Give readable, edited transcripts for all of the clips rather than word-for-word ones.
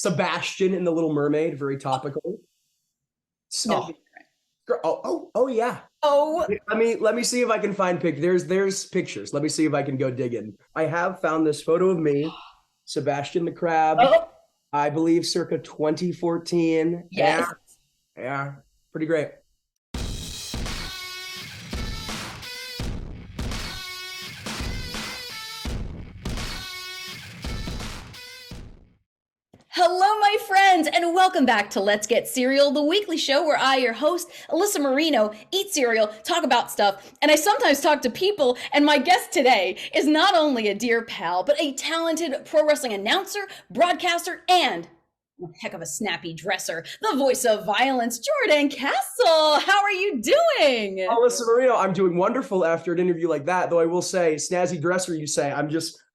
Sebastian in The Little Mermaid, very topical. No. Oh yeah. Oh, Let me see if I can find there's pictures. Let me see if I can go digging. I have found this photo of me, Sebastian the Crab, oh, I believe circa 2014. Yeah, yes. yeah, pretty great. Hello, my friends, and welcome back to Let's Get Cereal, the weekly show where I, your host, Alyssa Marino, eat cereal, talk about stuff, and I sometimes talk to people. And my guest today is not only a dear pal, but a talented pro wrestling announcer, broadcaster, and a heck of a snappy dresser, the voice of violence, Jordan Castle. How are you doing? Alyssa Marino, I'm doing wonderful after an interview like that. Though I will say, snazzy dresser, you say.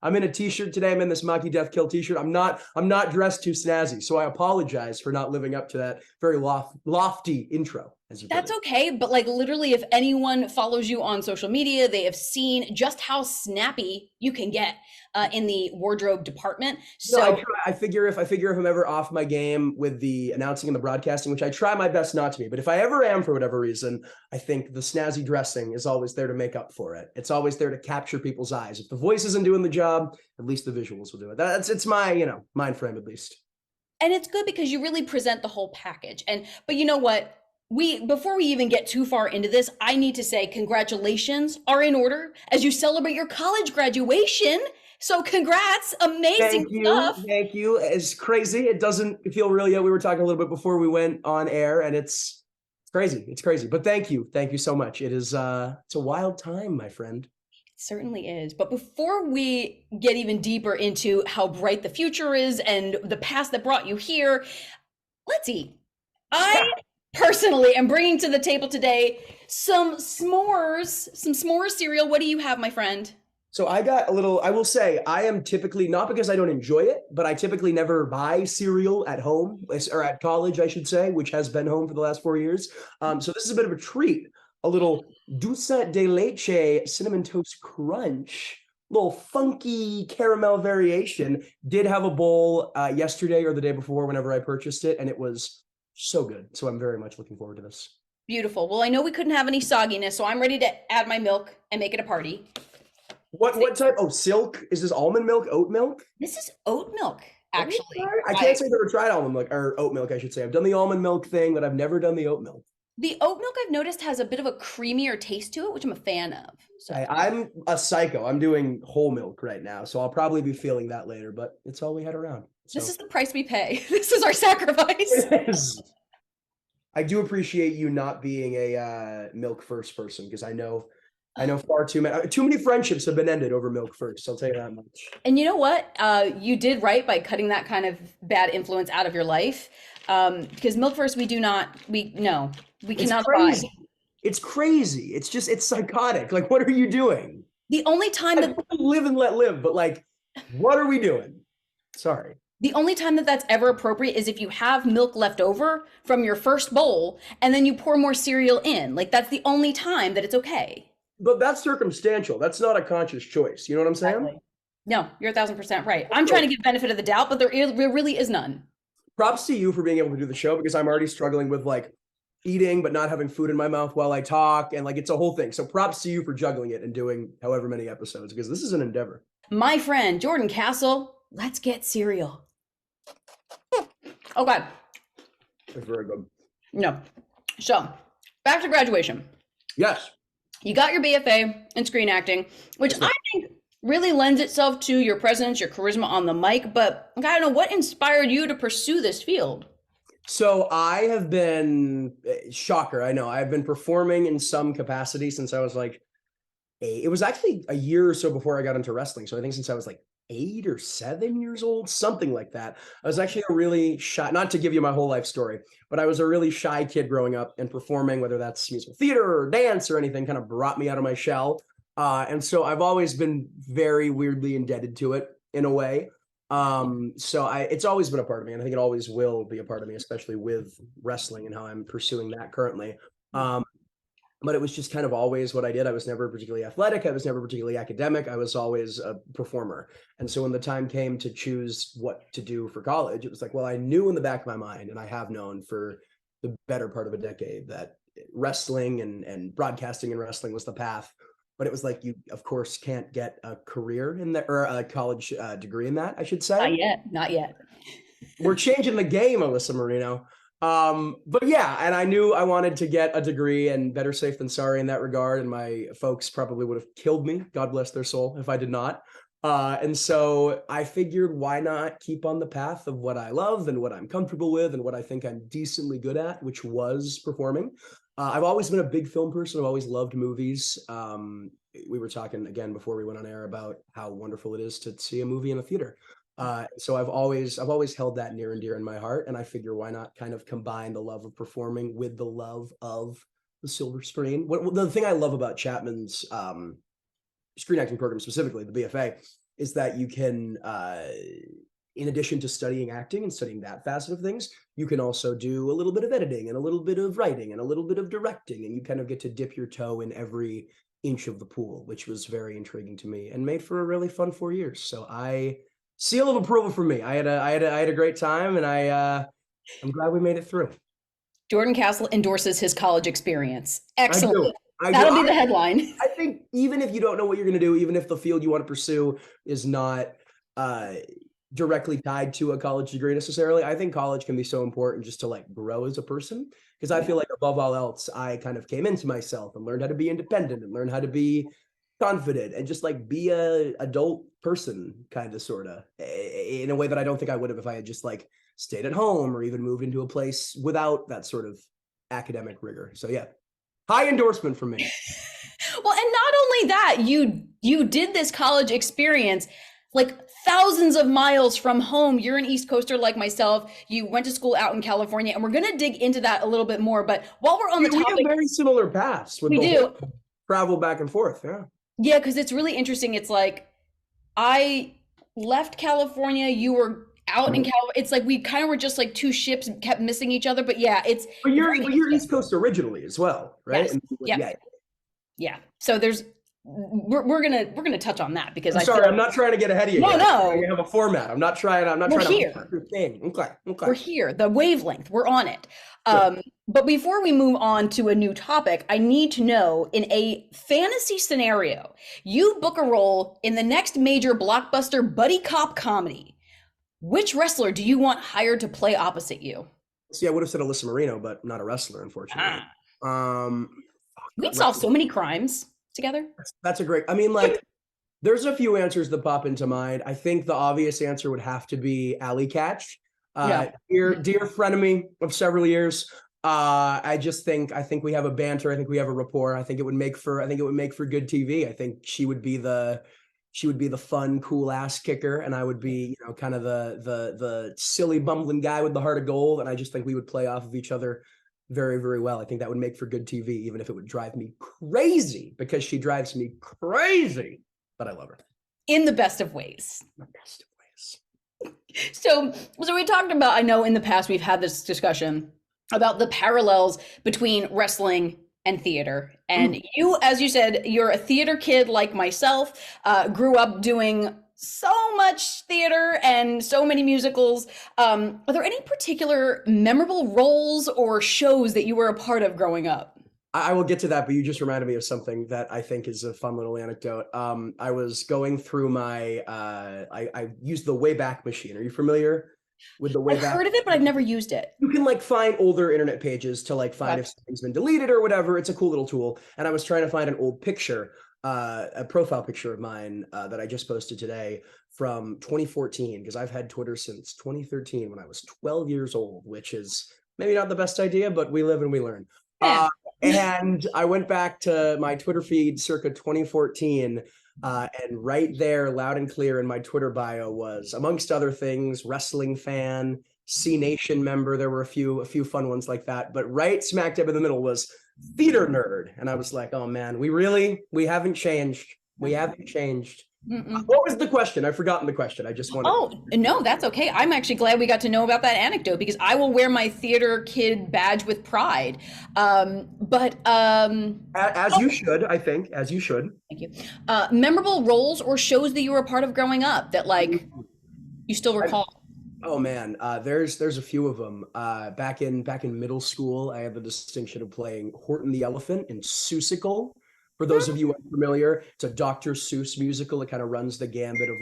I'm in a t-shirt today. I'm in this Maki Death Kill t-shirt. I'm not dressed too snazzy, so I apologize for not living up to that very lofty intro. That's okay, but like literally, if anyone follows you on social media, they have seen just how snappy you can get in the wardrobe department. So no, I figure if I'm ever off my game with the announcing and the broadcasting, which I try my best not to be, but if I ever am for whatever reason, I think the snazzy dressing is always there to make up for it. It's always there to capture people's eyes. If the voice isn't doing the job, at least the visuals will do it. It's my mind frame at least. and it's good because you really present the whole package. But you know what? Before we even get too far into this, I need to say congratulations are in order as you celebrate your college graduation. So congrats, amazing stuff. Thank you. It's crazy. It doesn't feel real yet. We were talking a little bit before we went on air, and it's crazy. It's crazy. But thank you so much. It's a wild time, my friend. Certainly is. But before we get even deeper into how bright the future is and the past that brought you here, let's eat. I personally am bringing to the table today some s'mores cereal. What do you have, my friend? So I got a little, I will say, I am typically, not because I don't enjoy it, but I typically never buy cereal at home, or at college, I should say, which has been home for the last 4 years. So this is a bit of a treat. A little dulce de leche cinnamon toast crunch, little funky caramel variation. Did have a bowl yesterday or the day before whenever I purchased it, and it was so good. So I'm very much looking forward to this. Beautiful. Well, I know we couldn't have any sogginess, so I'm ready to add my milk and make it a party. What type? Oh, silk? Is this almond milk, oat milk? This is oat milk, actually. I can't say I've ever tried almond milk, or oat milk, I should say. I've done the almond milk thing, but I've never done the oat milk. The oat milk I've noticed has a bit of a creamier taste to it, which I'm a fan of. So I'm a psycho. I'm doing whole milk right now, so I'll probably be feeling that later, but it's all we had around. So. This is the price we pay. This is our sacrifice. I do appreciate you not being a milk first person, because I know far too many friendships have been ended over milk first. I'll tell you that much. And you know what? You did right by cutting that kind of bad influence out of your life. Because milk first, we cannot buy. It's crazy. It's psychotic. Like, what are you doing? The only time that live and let live, but like, what are we doing? Sorry. The only time that that's ever appropriate is if you have milk left over from your first bowl and then you pour more cereal in. Like, that's the only time that it's okay. But that's circumstantial. That's not a conscious choice. You know what I'm saying? Exactly. No, you're 1,000% right. I'm trying to give benefit of the doubt, but there really is none. Props to you for being able to do the show, because I'm already struggling with like eating but not having food in my mouth while I talk, and like it's a whole thing. So props to you for juggling it and doing however many episodes, because this is an endeavor. My friend Jordan Castle, let's get cereal. Okay. It's very good. No. So, back to graduation. Yes. You got your BFA in screen acting, which I think really lends itself to your presence, your charisma on the mic, but I don't know, what inspired you to pursue this field? So I have been, shocker, I know, I've been performing in some capacity since I was like 8. It was actually a year or so before I got into wrestling. So I think since I was like 8 or 7 years old, something like that. I was actually a really shy, not to give you my whole life story, but I was a really shy kid growing up, and performing, whether that's musical theater or dance or anything, kind of brought me out of my shell. And so I've always been very weirdly indebted to it in a way. It's always been a part of me, and I think it always will be a part of me, especially with wrestling and how I'm pursuing that currently. but it was just kind of always what I did. I was never particularly athletic. I was never particularly academic. I was always a performer. And so when the time came to choose what to do for college, it was like, well, I knew in the back of my mind, and I have known for the better part of a decade, that wrestling and broadcasting and wrestling was the path. But it was like, you, of course, can't get a career in that, or a college degree in that, I should say. Not yet. Not yet. We're changing the game, Alyssa Marino. But yeah, and I knew I wanted to get a degree, and better safe than sorry in that regard. And my folks probably would have killed me, God bless their soul, if I did not. And so I figured, why not keep on the path of what I love and what I'm comfortable with and what I think I'm decently good at, which was performing. I've always been a big film person. I've always loved movies. We were talking again before we went on air about how wonderful it is to see a movie in a theater. So I've always held that near and dear in my heart, and I figure, why not kind of combine the love of performing with the love of the silver screen. The thing I love about Chapman's screen acting program, specifically the BFA, is that you can, in addition to studying acting and studying that facet of things, you can also do a little bit of editing and a little bit of writing and a little bit of directing, and you kind of get to dip your toe in every inch of the pool, which was very intriguing to me and made for a really fun 4 years. So seal of approval for me. I had a great time, and I'm glad we made it through. Jordan Castle endorses his college experience. Excellent. I That'll be the headline. I think even if you don't know what you're going to do, even if the field you want to pursue is not directly tied to a college degree necessarily, I think college can be so important just to like grow as a person. Because I feel like above all else, I kind of came into myself and learned how to be independent and learn how to be confident and just like be a adult person, kind of, sort of, in a way that I don't think I would have if I had just like stayed at home or even moved into a place without that sort of academic rigor. So yeah, high endorsement from me. Well, and not only that, you did this college experience like thousands of miles from home. You're an East Coaster like myself. You went to school out in California, and we're going to dig into that a little bit more. But while we're on the topic, we have very similar paths. We do travel back and forth. Yeah. Yeah, because it's really interesting. It's like I left California. You were out in California. It's like we kind of were just like two ships and kept missing each other. But yeah, it's. But you're East Coast originally as well, right? Yes. Yeah. So there's. We're gonna touch on that because I'm not trying to get ahead of you. No. We have a format. I'm not trying to here. Okay. We're here. The wavelength. We're on it. But before we move on to a new topic, I need to know, in a fantasy scenario, you book a role in the next major blockbuster buddy cop comedy. Which wrestler do you want hired to play opposite you? See, I would have said Alyssa Marino, but not a wrestler, unfortunately. We'd solve so many crimes together. That's a great, I mean, like, there's a few answers that pop into mind. I think the obvious answer would have to be Alley Catch. Dear frenemy of several years. I think we have a banter. I think we have a rapport. I think it would make for good TV. I think she would be the fun, cool ass kicker, and I would be, kind of the silly bumbling guy with the heart of gold. And I just think we would play off of each other very, very well. I think that would make for good TV, even if it would drive me crazy, because she drives me crazy. But I love her. In the best of ways. The best of ways. So we talked about, I know in the past we've had this discussion about the parallels between wrestling and theater. And you, as you said, you're a theater kid like myself, grew up doing so much theater and so many musicals. Are there any particular memorable roles or shows that you were a part of growing up? I will get to that, but you just reminded me of something that I think is a fun little anecdote. I was going through my, I used the Wayback Machine. Are you familiar with the Wayback? I've heard of it, but I've never used it. You can like find older internet pages to like find if something's been deleted or whatever. It's a cool little tool. And I was trying to find an old picture, a profile picture of mine that I just posted today from 2014, because I've had Twitter since 2013 when I was 12 years old, which is maybe not the best idea, but we live and we learn. Yeah. And I went back to my Twitter feed circa 2014, and right there, loud and clear in my Twitter bio was, amongst other things, wrestling fan, C Nation member. There were a few fun ones like that, but right smack dab in the middle was theater nerd. And I was like, oh man, we haven't changed. We haven't changed. Mm-mm. What was the question? I've forgotten the question. I just wanted. Oh, no, that's okay. I'm actually glad we got to know about that anecdote because I will wear my theater kid badge with pride. As you should, I think, as you should. Thank you. Memorable roles or shows that you were a part of growing up that like you still recall? Oh man, there's a few of them. Back in middle school, I had the distinction of playing Horton the Elephant in Seussical. For those of you unfamiliar, it's a Dr. Seuss musical. It kind of runs the gambit of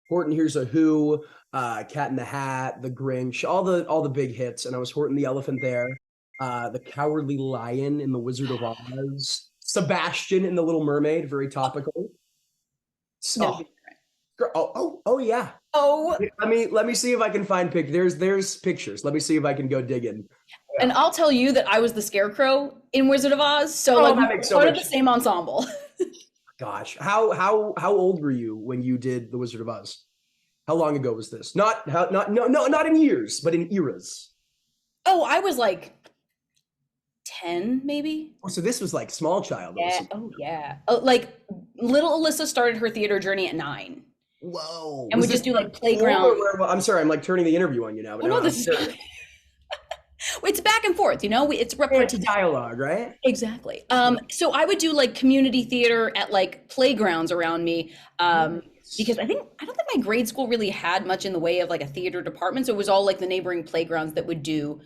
Horton Hears a Who, Cat in the Hat, The Grinch, all the big hits. And I was Horton the Elephant there, the Cowardly Lion in The Wizard of Oz, Sebastian in The Little Mermaid, very topical. No. So, oh yeah. Oh, Let me see if I can find there's pictures. Let me see if I can go digging. and I'll tell you that I was the Scarecrow in Wizard of Oz, so like that we makes were so part of much the same ensemble. Gosh, how old were you when you did The Wizard of Oz? How long ago was this? Not how not no no not in years, but in eras. Oh, I was like 10 maybe. Oh, so this was like small child. Yeah. Oh yeah. Oh, like little Alyssa started her theater journey at 9. Whoa. And we just do like playground. I'm sorry, I'm like turning the interview on you now. But Oh, no, I'm this is sure. it's back and forth, you know. It's It's dialogue, right? exactly. So I would do like community theater at like playgrounds around me. Because I don't think my grade school really had much in the way of like a theater department. So it was all like the neighboring playgrounds that would do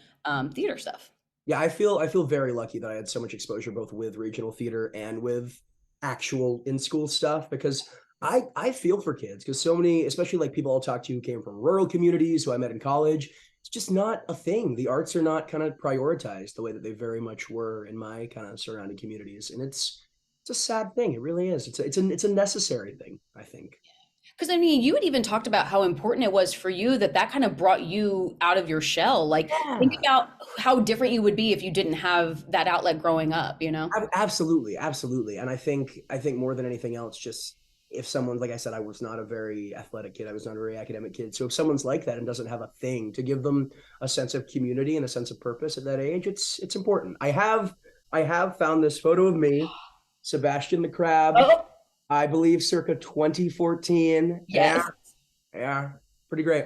theater stuff. Yeah, I feel very lucky that I had so much exposure both with regional theater and with actual in-school stuff because I feel for kids because so many, especially like people I'll talk to who came from rural communities who I met in college, it's just not a thing. The arts are not kind of prioritized the way that they very much were in my kind of surrounding communities, and it's a sad thing. It really is. It's a necessary thing, I think. Because I mean, you had even talked about how important it was for you that kind of brought you out of your shell. Like, think Yeah. about how different you would be if you didn't have that outlet growing up, you know? Absolutely, absolutely. And I think more than anything else, just if someone, like I said, I was not a very athletic kid, I was not a very academic kid. So if someone's like that and doesn't have a thing to give them a sense of community and a sense of purpose at that age, it's important. I have found this photo of me, Sebastian the Crab, Oh, I believe circa 2014. yes. Yeah, pretty great.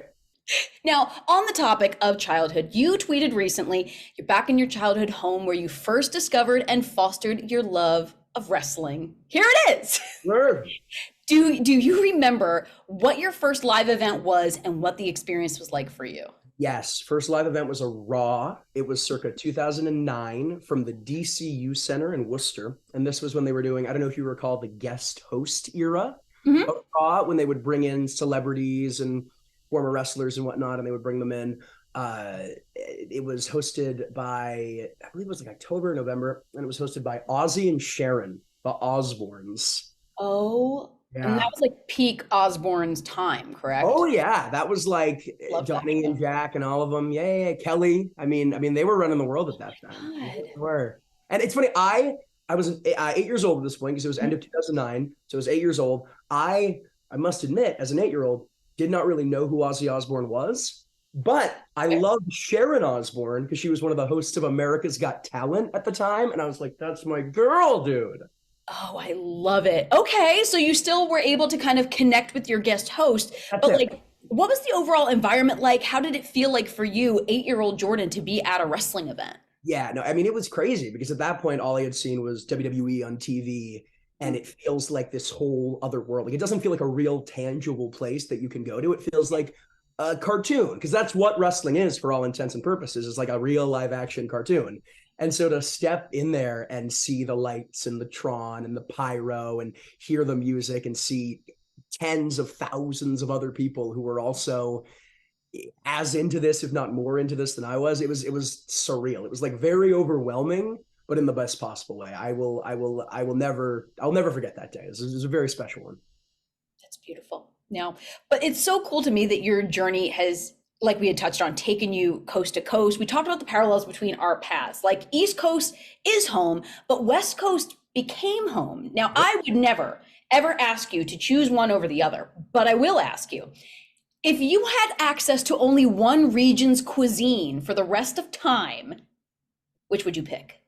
Now, on the topic of childhood, you tweeted recently you're back in your childhood home where you first discovered and fostered your love of wrestling. Here it is. Sure. Do you remember what your first live event was and what the experience was like for you? Yes, first live event was a Raw. It was circa 2009 from the DCU Center in Worcester. And this was when they were doing, I don't know if you recall the guest host era Mhm. of Raw, when they would bring in celebrities and former wrestlers and whatnot, and they would bring them in. It was hosted by, I believe it was like October, November, and it was hosted by Ozzy and Sharon, the Osbournes. Oh, and Yeah. that was like peak Osborne's time, correct? Oh yeah, that was like Love that Johnny and show. Jack and all of them. Yeah, Kelly. I mean, they were running the world at that time. God. They were. And it's funny. I was 8 years old at this point because it was end of 2009, so I was 8 years old. I must admit, as an 8-year-old, did not really know who Ozzy Osbourne was, but I Okay. loved Sharon Osbourne because she was one of the hosts of America's Got Talent at the time, and I was like, that's my girl, dude. Oh, I love it. Okay, so you still were able to kind of connect with your guest host, That's but it. like, what was the overall environment like? How did it feel like for you, 8-year-old Jordan, to be at a wrestling event? Yeah, no, I mean, it was crazy because at that point, all I had seen was WWE on TV, and it feels like this whole other world. Like, it doesn't feel like a real tangible place that you can go to. It feels like a cartoon because that's what wrestling is for all intents and purposes, is like a real live action cartoon. And so to step in there and see the lights and the Tron and the pyro and hear the music and see tens of thousands of other people who were also as into this, if not more into this than I was. It was surreal. It was like very overwhelming, but in the best possible way. I'll never forget that day. It was a very special one. That's beautiful. Now, but it's so cool to me that your journey has, like we had touched on, taken you coast to coast. We talked about the parallels between our paths. Like East Coast is home, but West Coast became home. Now, I would never, ever ask you to choose one over the other, but I will ask you, if you had access to only one region's cuisine for the rest of time, which would you pick?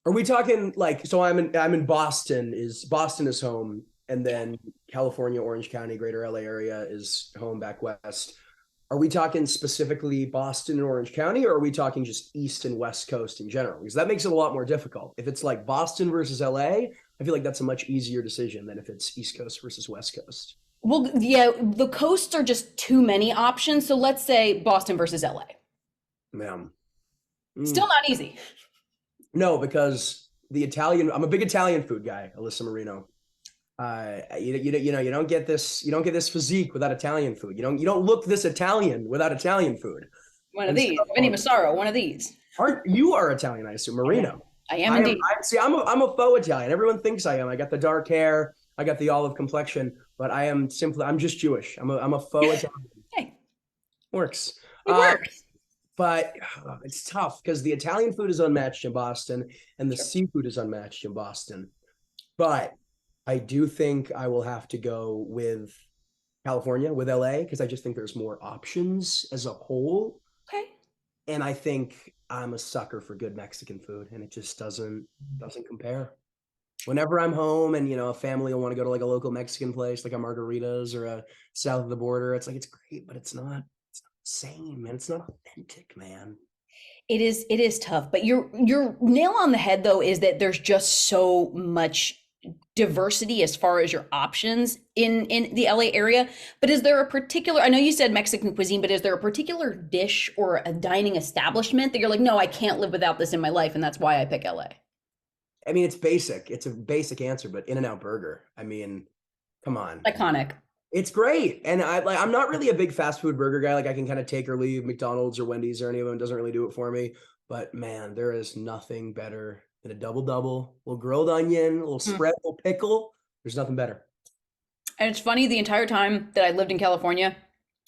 Are we talking like, so I'm in Boston is home. and then California, Orange County, Greater LA area is home back west. Are we talking specifically Boston and Orange County, or are we talking just East and West Coast in general? Because that makes it a lot more difficult. If it's like Boston versus LA, I feel like that's a much easier decision than if it's East Coast versus West Coast. Well, yeah, the coasts are just too many options. So let's say Boston versus LA. Ma'am. Still not easy. No, because I'm a big Italian food guy, Alyssa Marino. You don't get this physique without Italian food. You don't look this Italian without Italian food. One of these, Vinny Massaro, one of these. You are Italian, I assume, Marino. I am indeed. I'm a faux Italian. Everyone thinks I am. I got the dark hair, I got the olive complexion, but I'm just Jewish. I'm a faux Italian. Hey, works. it works. But it's tough because the Italian food is unmatched in Boston and the seafood is unmatched in Boston. But I do think I will have to go with California, with LA, because I just think there's more options as a whole. Okay. And I think I'm a sucker for good Mexican food, and it just doesn't compare. Whenever I'm home and a family will want to go to like a local Mexican place, like a Margaritas or a south of the border, it's like it's great, but it's not the same, man. It's not authentic, man. It is tough, but your nail on the head though is that there's just so much diversity as far as your options in the LA area. But is there a particular, I know you said Mexican cuisine, but is there a particular dish or a dining establishment that you're like, no, I can't live without this in my life, and that's why I pick LA? I mean, it's basic. It's a basic answer, but In-N-Out Burger. I mean, come on. Iconic. It's great. And I'm not really a big fast food burger guy. Like I can kind of take or leave McDonald's or Wendy's or any of them. It doesn't really do it for me. But man, there is nothing better than a double, little grilled onion, a little spread, a little pickle. There's nothing better. And it's funny, the entire time that I lived in California,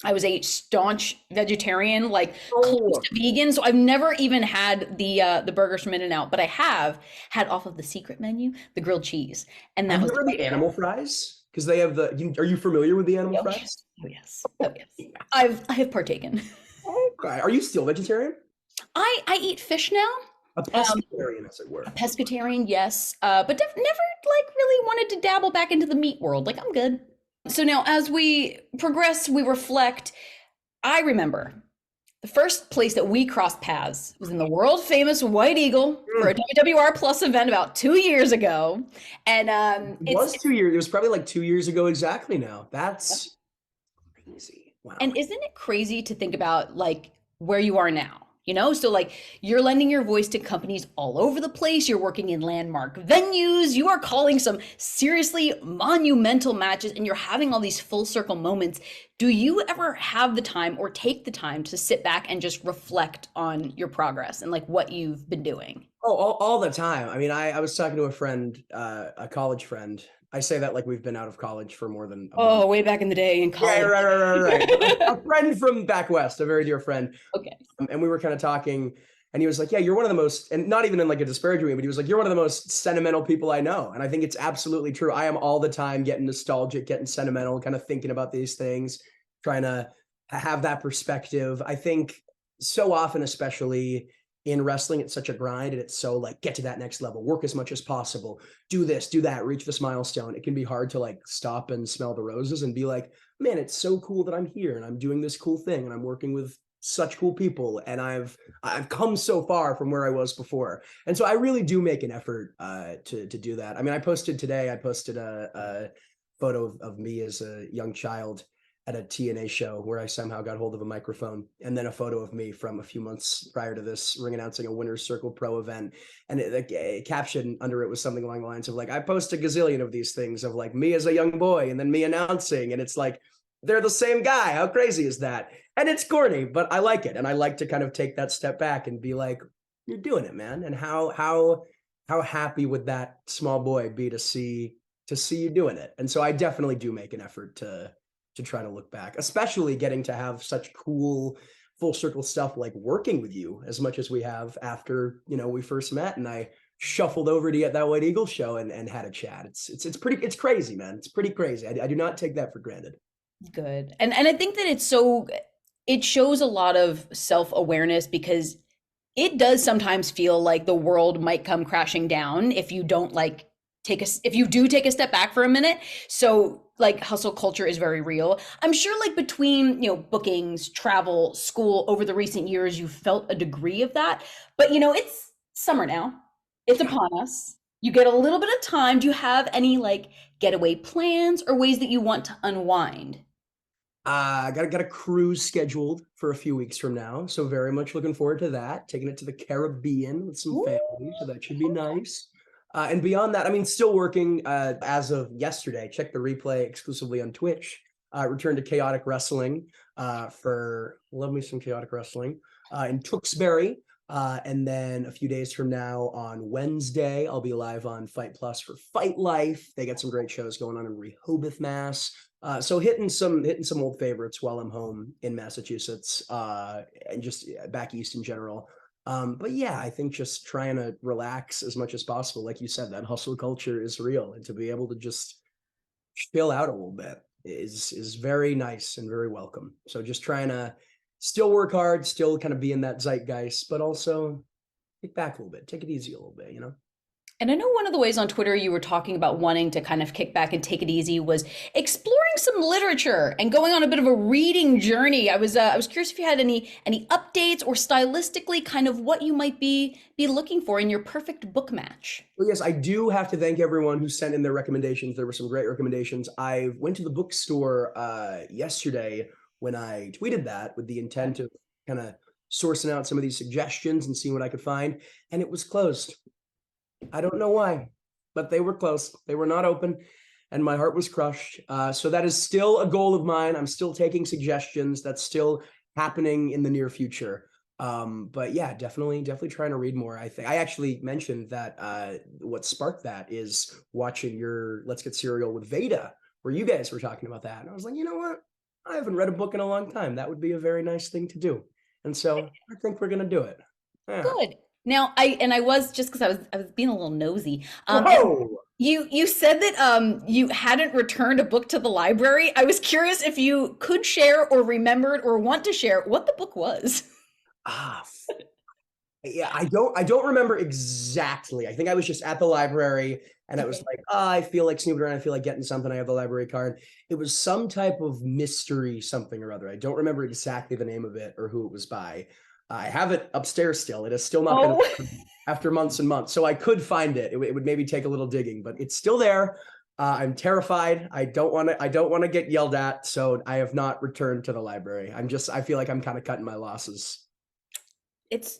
I was a staunch vegetarian, like close to vegan. So I've never even had the burgers from In-N-Out, but I have had off of the secret menu, the grilled cheese. And that was the animal fries. Because they have are you familiar with the animal fries? Oh yes. I have partaken. Okay. Are you still vegetarian? I eat fish now. A pescatarian, as it were. A pescatarian, yes. But never like really wanted to dabble back into the meat world. Like I'm good. So now as we progress, we reflect. I remember the first place that we crossed paths was in the world famous White Eagle for a WWR Plus event about 2 years ago. And it was 2 years. It was probably like 2 years ago exactly now. That's crazy. Wow. And isn't it crazy to think about like where you are now? So like you're lending your voice to companies all over the place. You're working in landmark venues. You are calling some seriously monumental matches, and you're having all these full circle moments. Do you ever have the time or take the time to sit back and just reflect on your progress and like what you've been doing? Oh, all the time. I mean, I was talking to a friend, a college friend. I say that like we've been out of college for more than a month. Way back in the day in college. Yeah, right. A friend from back west, a very dear friend. Okay. And we were kind of talking, and he was like, yeah, you're one of the most, and not even in like a disparaging way, but he was like, you're one of the most sentimental people I know. And I think it's absolutely true. I am all the time getting nostalgic, getting sentimental, kind of thinking about these things, trying to have that perspective. I think so often, especially in wrestling, it's such a grind, and it's so like, get to that next level, work as much as possible, do this, do that, reach this milestone. It can be hard to like stop and smell the roses and be like, man, it's so cool that I'm here and I'm doing this cool thing and I'm working with such cool people, and I've come so far from where I was before. And so I really do make an effort to do that. I mean, I posted a photo of me as a young child at a TNA show where I somehow got hold of a microphone, and then a photo of me from a few months prior to this ring announcing a Winner's Circle Pro event. And a caption under it was something along the lines of like, I post a gazillion of these things of like me as a young boy and then me announcing. And it's like, they're the same guy. How crazy is that? And it's corny, but I like it. And I like to kind of take that step back and be like, you're doing it, man. And how happy would that small boy be to see you doing it? And so I definitely do make an effort to try to look back, especially getting to have such cool full circle stuff like working with you as much as we have after, we first met and I shuffled over to get that White Eagle show and had a chat. It's crazy, man. It's pretty crazy. I do not take that for granted. Good. And I think that it shows a lot of self-awareness, because it does sometimes feel like the world might come crashing down if you don't like if you do take a step back for a minute. So like hustle culture is very real. I'm sure like between, bookings, travel, school over the recent years, you felt a degree of that. But it's summer now. It's upon us. You get a little bit of time. Do you have any like getaway plans or ways that you want to unwind? Got a cruise scheduled for a few weeks from now, so very much looking forward to that. Taking it to the Caribbean with some family, so that should be nice. And beyond that, I mean, still working as of yesterday. Check the replay exclusively on Twitch. Returned to Chaotic Wrestling for love me some Chaotic Wrestling in Tewksbury. And then a few days from now on Wednesday, I'll be live on Fight Plus for Fight Life. They got some great shows going on in Rehoboth, Mass. So hitting some old favorites while I'm home in Massachusetts and just back east in general. But yeah, I think just trying to relax as much as possible. Like you said, that hustle culture is real, and to be able to just chill out a little bit is very nice and very welcome. So just trying to still work hard, still kind of be in that zeitgeist, but also kick back a little bit, take it easy a little bit, And I know one of the ways on Twitter you were talking about wanting to kind of kick back and take it easy was exploring some literature and going on a bit of a reading journey. I was curious if you had any updates or stylistically kind of what you might be looking for in your perfect book match. Well, yes, I do have to thank everyone who sent in their recommendations. There were some great recommendations. I went to the bookstore yesterday when I tweeted that with the intent of kind of sourcing out some of these suggestions and seeing what I could find, and it was closed. I don't know why, but they were closed. They were not open, and my heart was crushed. So that is still a goal of mine. I'm still taking suggestions. That's still happening in the near future. But yeah, definitely trying to read more. I think I actually mentioned that what sparked that is watching your Let's Get Serial with Veda, where you guys were talking about that. And I was like, you know what? I haven't read a book in a long time. That would be a very nice thing to do. And so I think we're going to do it. Yeah. Good. Now, I was just because I was being a little nosy. Whoa! You said that you hadn't returned a book to the library. I was curious if you could share or remembered or want to share what the book was. Yeah, I don't remember exactly. I think I was just at the library and I was like, I feel like snooping around. I feel like getting something. I have the library card. It was some type of mystery something or other. I don't remember exactly the name of it or who it was by. I have it upstairs still. It has still not been opened after months and months. So I could find it. It would maybe take a little digging, but it's still there. I'm terrified. I don't want to get yelled at. So I have not returned to the library. I feel like I'm kind of cutting my losses.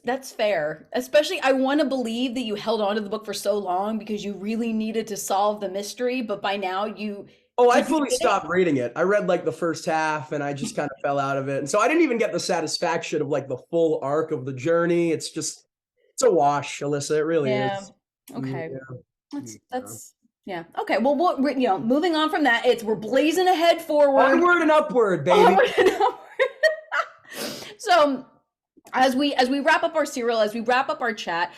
That's fair. Especially I want to believe that you held on to the book for so long because you really needed to solve the mystery, but by now I fully stopped reading it. I read like the first half and I just kind of fell out of it. And so I didn't even get the satisfaction of like the full arc of the journey. It's a wash, Alyssa. It really is. Okay. Yeah. That's yeah. Okay. Well, moving on from that, we're blazing ahead forward. Onward and upward, baby. Onward and upward. So as we wrap up our serial, as we wrap up our chat,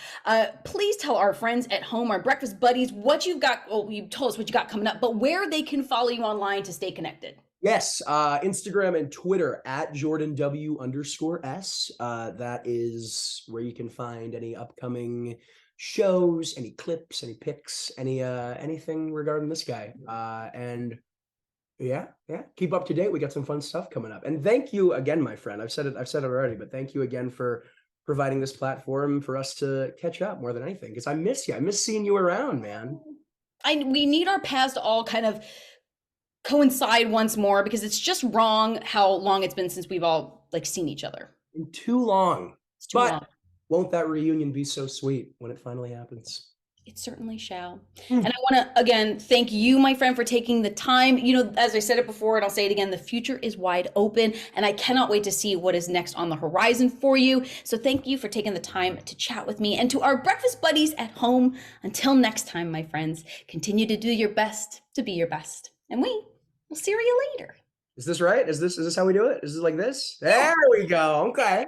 please tell our friends at home, our breakfast buddies, what you've got. Well, you told us what you got coming up, but where they can follow you online to stay connected. Yes, Instagram and Twitter at @JordanW_S. That is where you can find any upcoming shows, any clips, any pics, anything regarding this guy. And yeah, keep up to date. We got some fun stuff coming up. And thank you again, my friend. I've said it already, but thank you again for providing this platform for us to catch up more than anything. Because I miss you. I miss seeing you around, man. We need our paths to all kind of coincide once more because it's just wrong how long it's been since we've all like seen each other. And too long. It's too long. Won't that reunion be so sweet when it finally happens? It certainly shall. And I want to, again, thank you, my friend, for taking the time. As I said it before, and I'll say it again, the future is wide open, and I cannot wait to see what is next on the horizon for you. So thank you for taking the time to chat with me. And to our breakfast buddies at home, until next time, my friends, continue to do your best to be your best. And we'll see you later. Is this right? Is this how we do it? Is it like this? There we go. Okay.